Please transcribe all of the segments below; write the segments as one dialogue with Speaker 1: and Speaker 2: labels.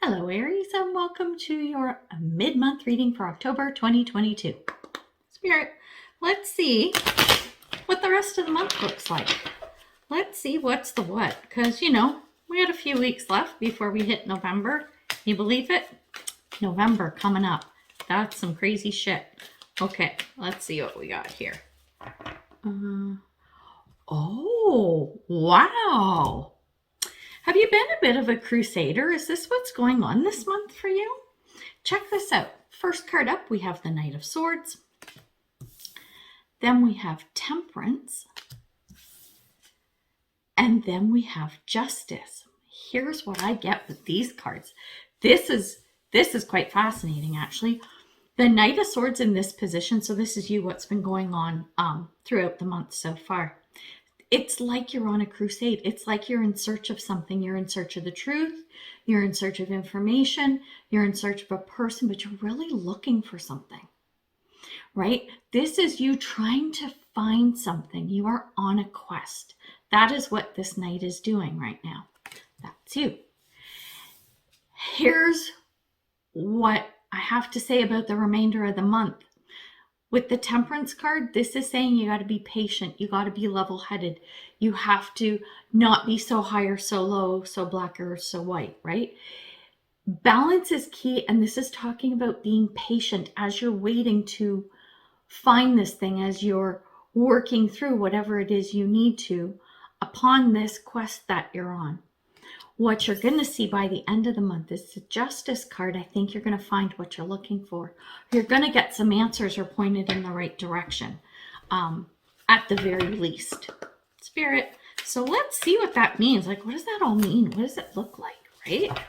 Speaker 1: Hello Aries, and welcome to your mid-month reading for October 2022. Spirit, let's see what the rest of the month looks like. Let's see what's the what, because we had a few weeks left before we hit November. You believe it? November coming up. That's some crazy shit. Okay, let's see what we got here. Oh, wow. Have you been a bit of a crusader? Is this what's going on this month for you? Check this out. First card up, we have the Knight of Swords. Then we have Temperance. And then we have Justice. Here's what I get with these cards. This is quite fascinating, actually. The Knight of Swords in this position, so this is you, what's been going on throughout the month so far. It's like you're on a crusade. It's like you're in search of something. You're in search of the truth. You're in search of information. You're in search of a person, but you're really looking for something, right? This is you trying to find something. You are on a quest. That is what this knight is doing right now. That's you. Here's what I have to say about the remainder of the month. With the Temperance card, this is saying you got to be patient. You got to be level-headed. You have to not be so high or so low, so black or so white, right? Balance is key, and this is talking about being patient as you're waiting to find this thing, as you're working through whatever it is you need to upon this quest that you're on. What you're going to see by the end of the month is the Justice card. I think you're going to find what you're looking for. You're going to get some answers or pointed in the right direction, at the very least. Spirit. So let's see what that means. Like, what does that all mean? What does it look like, right?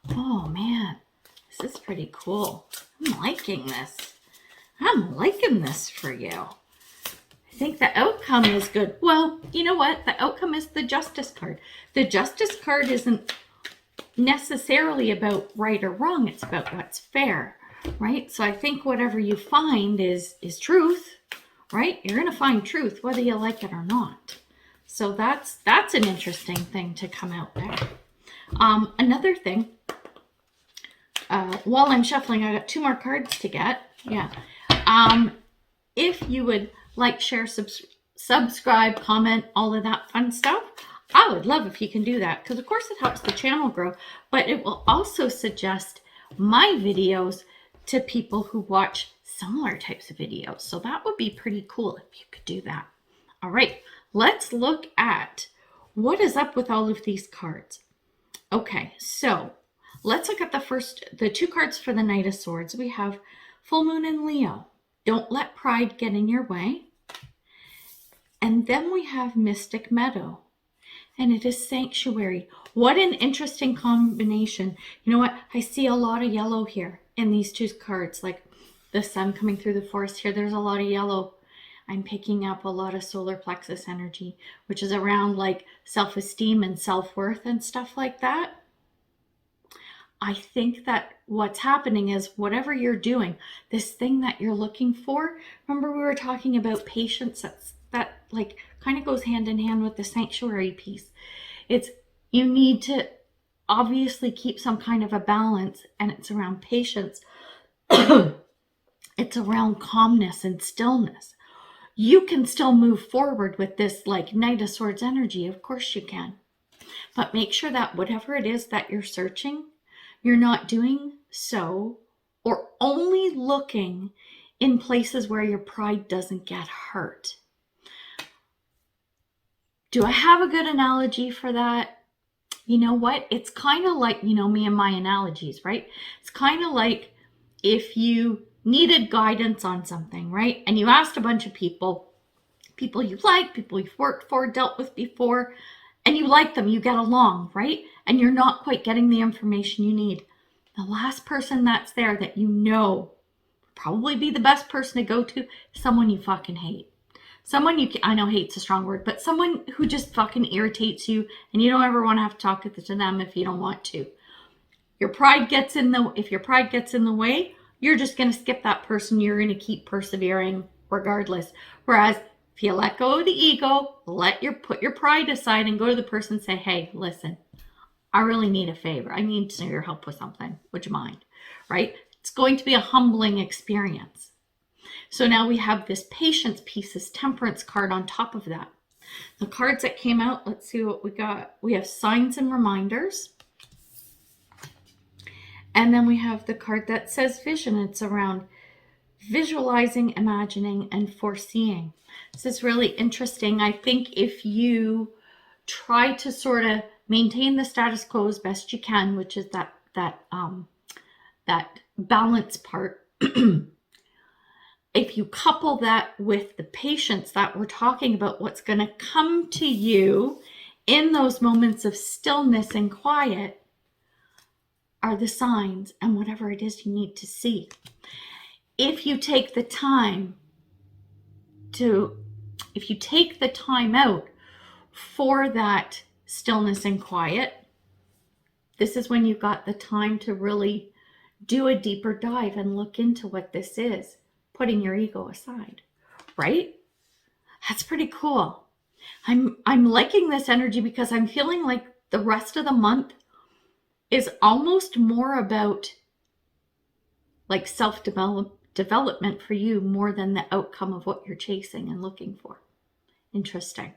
Speaker 1: Oh, man. This is pretty cool. I'm liking this. I'm liking this for you. I think the outcome is good. Well, you know what? The outcome is the Justice card. The Justice card isn't necessarily about right or wrong. It's about what's fair, right? So I think whatever you find is truth, right? You're going to find truth whether you like it or not. So that's an interesting thing to come out there. Another thing, while I'm shuffling, I got two more cards to get. Yeah. If you would like, share, subscribe, comment, all of that fun stuff, I would love if you can do that, because of course it helps the channel grow, but it will also suggest my videos to people who watch similar types of videos. So that would be pretty cool if you could do that. All right, let's look at what is up with all of these cards. Okay, so let's look at the two cards for the Knight of Swords. We have Full Moon in Leo. Don't let pride get in your way. And then we have Mystic Meadow. And it is Sanctuary. What an interesting combination. You know what? I see a lot of yellow here in these two cards. Like the sun coming through the forest here. There's a lot of yellow. I'm picking up a lot of solar plexus energy, which is around like self-esteem and self-worth and stuff like that. I think that what's happening is whatever you're doing, this thing that you're looking for, remember we were talking about patience, that like kind of goes hand in hand with the Sanctuary piece. It's you need to obviously keep some kind of a balance, and it's around patience. It's around calmness and stillness. You can still move forward with this like Knight of Swords energy, of course you can. But make sure that whatever it is that you're searching, you're not doing so or only looking in places where your pride doesn't get hurt. Do I have a good analogy for that? You know what? It's kind of like, me and my analogies, right? It's kind of like if you needed guidance on something, right? And you asked a bunch of people you like, people you've worked for, dealt with before, and you like them, you get along, right? And you're not quite getting the information you need. The last person that's there that probably be the best person to go to, someone you fucking hate. Someone I know hate's a strong word, but someone who just fucking irritates you and you don't ever want to have to talk to them if you don't want to. If your pride gets in the way, you're just going to skip that person. You're going to keep persevering regardless. Whereas if you let go of the ego, put your pride aside and go to the person and say, hey, listen, I really need a favor. I need your help with something. Would you mind? Right? It's going to be a humbling experience. So now we have this patience piece, this temperance card on top of that. The cards that came out, let's see what we got. We have signs and reminders. And then we have the card that says vision. It's around visualizing, imagining, and foreseeing. This is really interesting. I think if you try to sort of maintain the status quo as best you can, which is that balance part, if you couple that with the patience that we're talking about, what's going to come to you in those moments of stillness and quiet are the signs and whatever it is you need to see. If you take the time out for that stillness and quiet, this is when you've got the time to really do a deeper dive and look into what this is, putting your ego aside, right? That's pretty cool. I'm liking this energy because I'm feeling like the rest of the month is almost more about like self-development for you more than the outcome of what you're chasing and looking for. Interesting.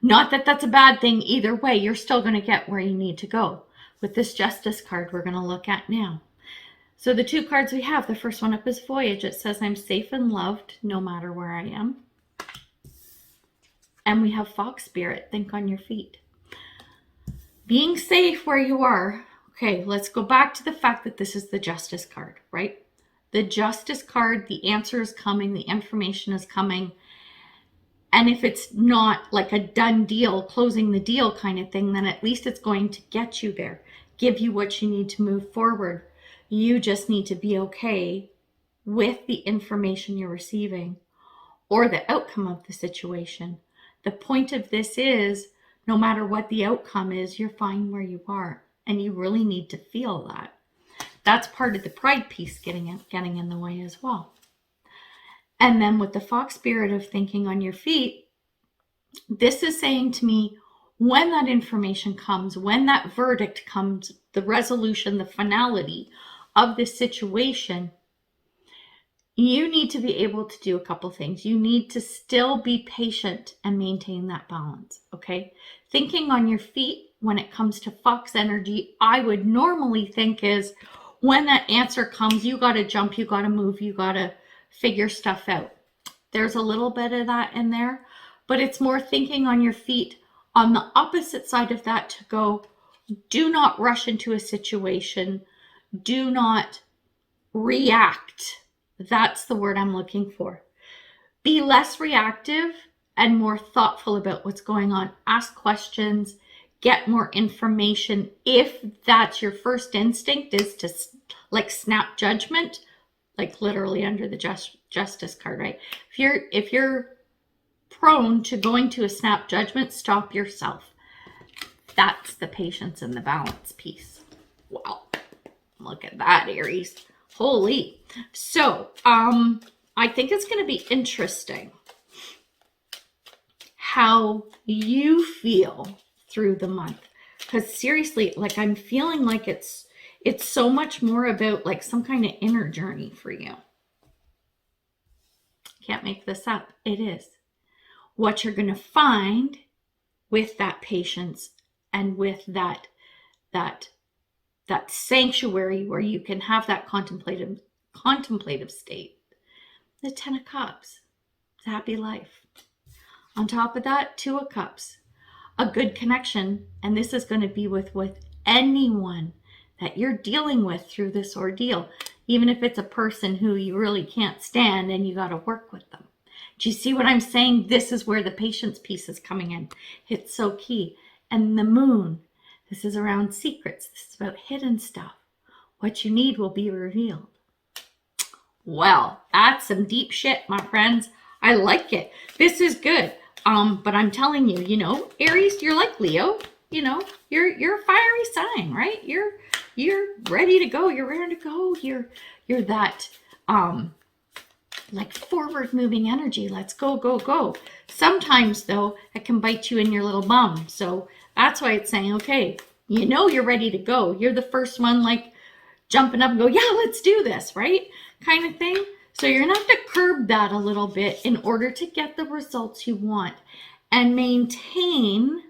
Speaker 1: Not that that's a bad thing either way. You're still going to get where you need to go. With this Justice card we're going to look at now. So the two cards we have, the first one up is Voyage. It says, I'm safe and loved no matter where I am. And we have Fox Spirit, think on your feet. Being safe where you are. Okay, let's go back to the fact that this is the Justice card, right? The Justice card, the answer is coming, the information is coming. And if it's not like a done deal, closing the deal kind of thing, then at least it's going to get you there, give you what you need to move forward. You just need to be okay with the information you're receiving or the outcome of the situation. The point of this is, no matter what the outcome is, you're fine where you are. And you really need to feel that. That's part of the pride piece getting in the way as well. And then with the Fox Spirit of thinking on your feet, this is saying to me, when that information comes, when that verdict comes, the resolution, the finality of this situation, you need to be able to do a couple things. You need to still be patient and maintain that balance, okay? Thinking on your feet, when it comes to Fox energy, I would normally think is when that answer comes, you got to jump, you got to move, you got to figure stuff out. There's a little bit of that in there, but it's more thinking on your feet. On the opposite side of that, to go, do not rush into a situation. Do not react. That's the word I'm looking for. Be less reactive and more thoughtful about what's going on. Ask questions, get more information. If that's your first instinct is to like snap judgment, like literally under the Justice card, right? If you're prone to going to a snap judgment, stop yourself. That's the patience and the balance piece. Wow. Look at that, Aries. Holy. So, I think it's going to be interesting how you feel through the month. Because seriously, like I'm feeling like it's so much more about like some kind of inner journey for you. Can't make this up. It is. What you're going to find with that patience and with that sanctuary where you can have that contemplative state. The 10 of Cups. It's a happy life. On top of that, 2 of Cups. A good connection. And this is going to be with anyone that you're dealing with through this ordeal. Even if it's a person who you really can't stand and you got to work with them. Do you see what I'm saying? This is where the patience piece is coming in. It's so key. And the Moon. This is around secrets. This is about hidden stuff. What you need will be revealed. Well, that's some deep shit, my friends. I like it. This is good. But I'm telling you, you know, Aries, you're like Leo. You know, you're a fiery sign, right? You're ready to go. You're ready to go. You're that like forward moving energy. Let's go, go, go. Sometimes though, it can bite you in your little bum. So that's why it's saying, okay, You know you're ready to go. You're the first one like jumping up and go, yeah, let's do this, right? Kind of thing. So you're going to have to curb that a little bit in order to get the results you want and maintain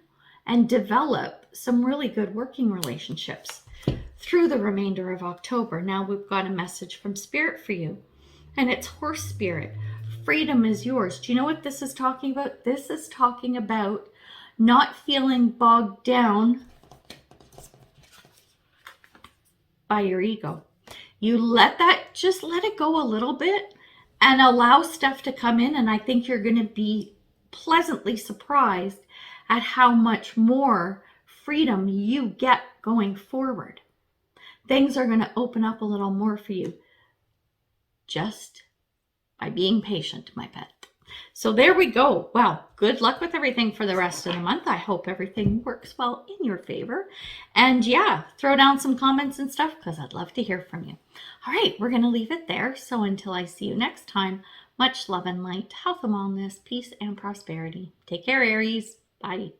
Speaker 1: and develop some really good working relationships through the remainder of October. Now we've got a message from Spirit for you, and it's Horse Spirit. Freedom is yours. Do you know what this is talking about? This is talking about not feeling bogged down by your ego. You just let it go a little bit and allow stuff to come in. And I think you're going to be pleasantly surprised at how much more freedom you get going forward. Things are going to open up a little more for you just by being patient, my pet. So there we go. Well, good luck with everything for the rest of the month. I hope everything works well in your favor. And yeah, throw down some comments and stuff because I'd love to hear from you. All right, we're going to leave it there. So until I see you next time, much love and light, health and wellness, peace and prosperity. Take care, Aries. Bye.